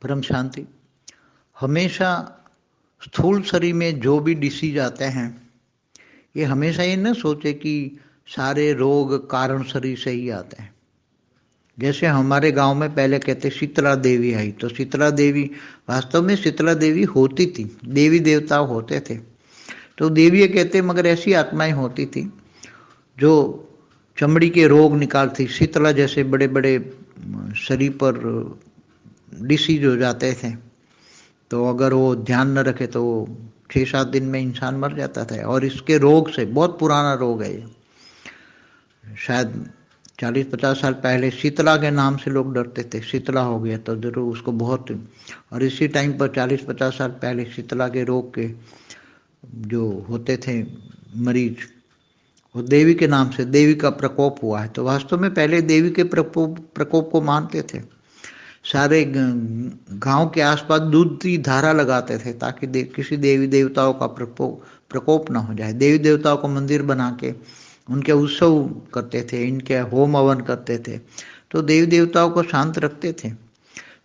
परम शांति। हमेशा स्थूल शरीर में जो भी डिसीज आते हैं, ये हमेशा ये न सोचे कि सारे रोग कारण शरीर से ही आते हैं। जैसे हमारे गांव में पहले कहते शीतला देवी आई, तो शीतला देवी, वास्तव में शीतला देवी होती थी, देवी देवता होते थे, तो देवी ये कहते, मगर ऐसी आत्माएं होती थी जो चमड़ी के रोग निकालती। शीतला जैसे बड़े बड़े शरीर पर डिसीज हो जाते थे, तो अगर वो ध्यान न रखे तो 6-7 दिन में इंसान मर जाता था। और इसके रोग से, बहुत पुराना रोग है ये, शायद 40-50 साल पहले शीतला के नाम से लोग डरते थे, शीतला हो गया तो जरूर उसको बहुत। और इसी टाइम पर 40-50 साल पहले शीतला के रोग के जो होते थे मरीज, वो देवी के नाम से, देवी का प्रकोप हुआ है। तो वास्तव में पहले देवी के प्रकोप को मानते थे। सारे गांव के आसपास दूध की धारा लगाते थे ताकि किसी देवी देवताओं का प्रकोप ना हो जाए। देवी देवताओं को मंदिर बना के उनके उत्सव करते थे, इनके होम हवन करते थे, तो देवी देवताओं को शांत रखते थे।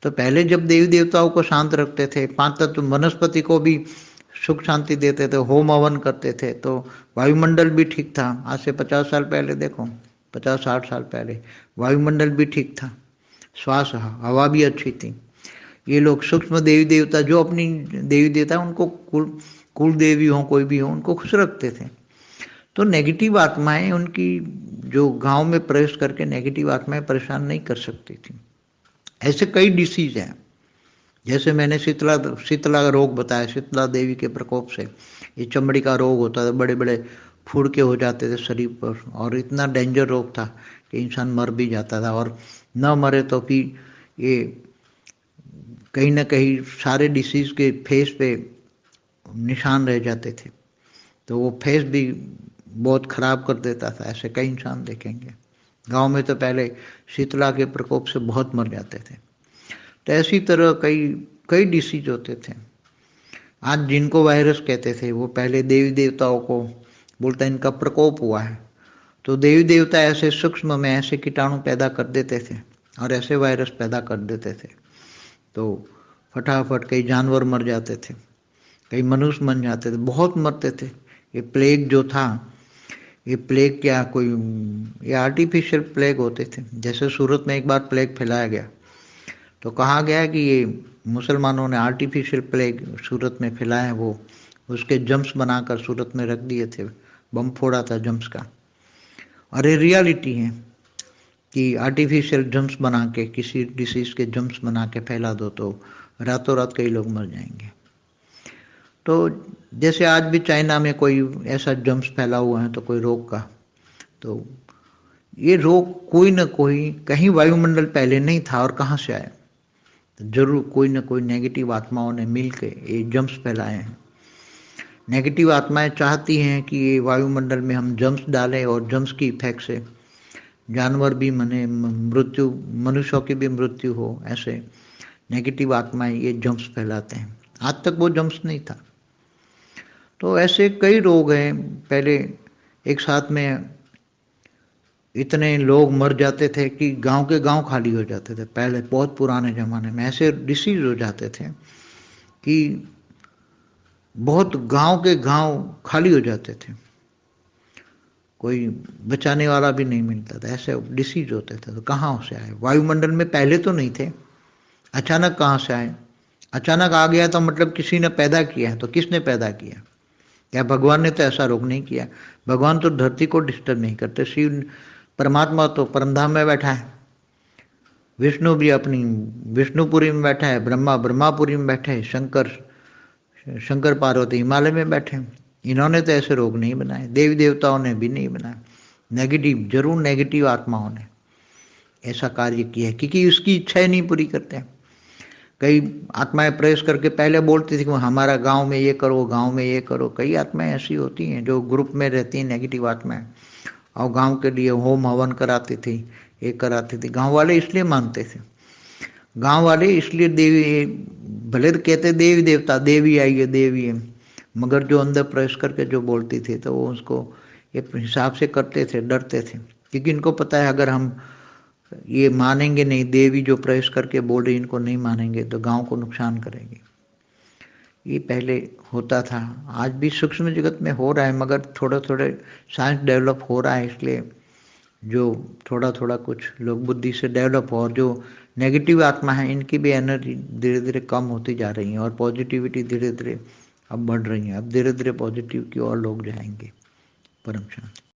तो पहले जब देवी देवताओं को शांत रखते थे, 5 तत्व वनस्पति को भी सुख शांति देते थे, होम हवन करते थे, तो वायुमंडल भी ठीक था। आज से 50 साल पहले देखो, 50-60 साल पहले वायुमंडल भी ठीक था, श्वास हवा भी अच्छी थी। ये लोग सूक्ष्म देवी देवता, जो अपनी देवी देवता उनको कुल देवी हो कोई भी हो, उनको खुश रखते थे। तो नेगेटिव आत्माएं उनकी जो गांव में प्रवेश करके नेगेटिव आत्माएं परेशान नहीं कर सकती थी। ऐसे कई डिसीज हैं, जैसे मैंने शीतला का रोग बताया, शीतला देवी के प्रकोप से ये चमड़ी का रोग होता था, बड़े बड़े फुड़के हो जाते थे शरीर पर, और इतना डेंजर रोग था कि इंसान मर भी जाता था। और न मरे तो फिर ये कहीं ना कहीं सारे डिसीज के फेस पे निशान रह जाते थे, तो वो फेस भी बहुत खराब कर देता था। ऐसे कई इंसान देखेंगे गांव में, तो पहले शीतला के प्रकोप से बहुत मर जाते थे। तो ऐसी तरह कई कई डिसीज होते थे। आज जिनको वायरस कहते थे, वो पहले देवी देवताओं को बोलता इनका प्रकोप हुआ है, तो देवी देवता ऐसे सूक्ष्म में ऐसे कीटाणु पैदा कर देते थे और ऐसे वायरस पैदा कर देते थे, तो फटाफट कई जानवर मर जाते थे, कई मनुष्य मर जाते थे, बहुत मरते थे। ये प्लेग जो था, ये प्लेग क्या कोई, ये आर्टिफिशियल प्लेग होते थे। जैसे सूरत में एक बार प्लेग फैलाया गया, तो कहा गया कि ये मुसलमानों ने आर्टिफिशियल प्लेग सूरत में फैलाया है, वो उसके जम्स बनाकर सूरत में रख दिए थे, बम फोड़ा था जम्स का। और ये रियलिटी है कि आर्टिफिशियल जम्स बना के, किसी डिसीज के जम्स बना के फैला दो तो रातों रात कई लोग मर जाएंगे। तो जैसे आज भी चाइना में कोई ऐसा जम्स फैला हुआ है तो कोई रोग का, तो ये रोग कोई न कोई, कहीं वायुमंडल पहले नहीं था और कहाँ से आया, तो जरूर कोई न कोई नेगेटिव आत्माओं ने मिलकर ये जम्स फैलाए हैं। नेगेटिव आत्माएं चाहती हैं कि ये वायुमंडल में हम जम्स डालें और जम्स की इफेक्ट से जानवर भी मृत्यु, मनुष्यों की भी मृत्यु हो। ऐसे नेगेटिव आत्माएं ये जम्स फैलाते हैं। आज तक वो जम्स नहीं था। तो ऐसे कई रोग हैं। पहले एक साथ में इतने लोग मर जाते थे कि गांव के गांव खाली हो जाते थे। पहले बहुत पुराने ज़माने में ऐसे डिसीज हो जाते थे कि बहुत गांव के गांव खाली हो जाते थे, कोई बचाने वाला भी नहीं मिलता था। ऐसे डिसीज होते थे। तो कहाँ से आए? वायुमंडल में पहले तो नहीं थे, अचानक कहाँ से आए? अचानक आ गया तो मतलब किसी ने पैदा किया है। तो किसने पैदा किया? क्या भगवान ने तो ऐसा रोग नहीं किया। भगवान तो धरती को डिस्टर्ब नहीं करते। शिव परमात्मा तो परमधाम में बैठा है, विष्णु भी अपनी विष्णुपुरी में बैठा है, ब्रह्मा ब्रह्मापुरी में बैठे हैं, शंकर पार्वती हिमालय में बैठे हैं। इन्होंने तो ऐसे रोग नहीं बनाए, देवी देवताओं ने भी नहीं बनाए। नेगेटिव, जरूर नेगेटिव आत्माओं ने ऐसा कार्य किया है, क्योंकि उसकी इच्छाएं नहीं पूरी करते हैं। कई आत्माएं प्रवेश करके पहले बोलती थी कि हमारा गांव में ये करो, गांव में ये करो। कई आत्माएं ऐसी होती हैं जो ग्रुप में रहती हैं, नेगेटिव आत्माएं, और गांव के लिए होम हवन कराती थी, ये कराती थी। गांव वाले इसलिए मानते थे, गांव वाले इसलिए देवी, भले तो कहते देवी देवता, देवी आई है, देवी है, मगर जो अंदर प्रवेश करके जो बोलती थी तो वो उसको एक हिसाब से करते थे, डरते थे, क्योंकि इनको पता है अगर हम ये मानेंगे नहीं, देवी जो प्रवेश करके बोल रही इनको नहीं मानेंगे तो गांव को नुकसान करेंगे। ये पहले होता था, आज भी सूक्ष्म जगत में हो रहा है, मगर थोड़ा थोड़ा साइंस डेवलप हो रहा है, इसलिए जो थोड़ा थोड़ा कुछ लोग बुद्धि से डेवलप हो, और जो नेगेटिव आत्मा है इनकी भी एनर्जी धीरे धीरे कम होती जा रही है और पॉजिटिविटी धीरे धीरे अब बढ़ रही है। अब धीरे धीरे पॉजिटिव की ओर लोग जाएंगे। परम शांति।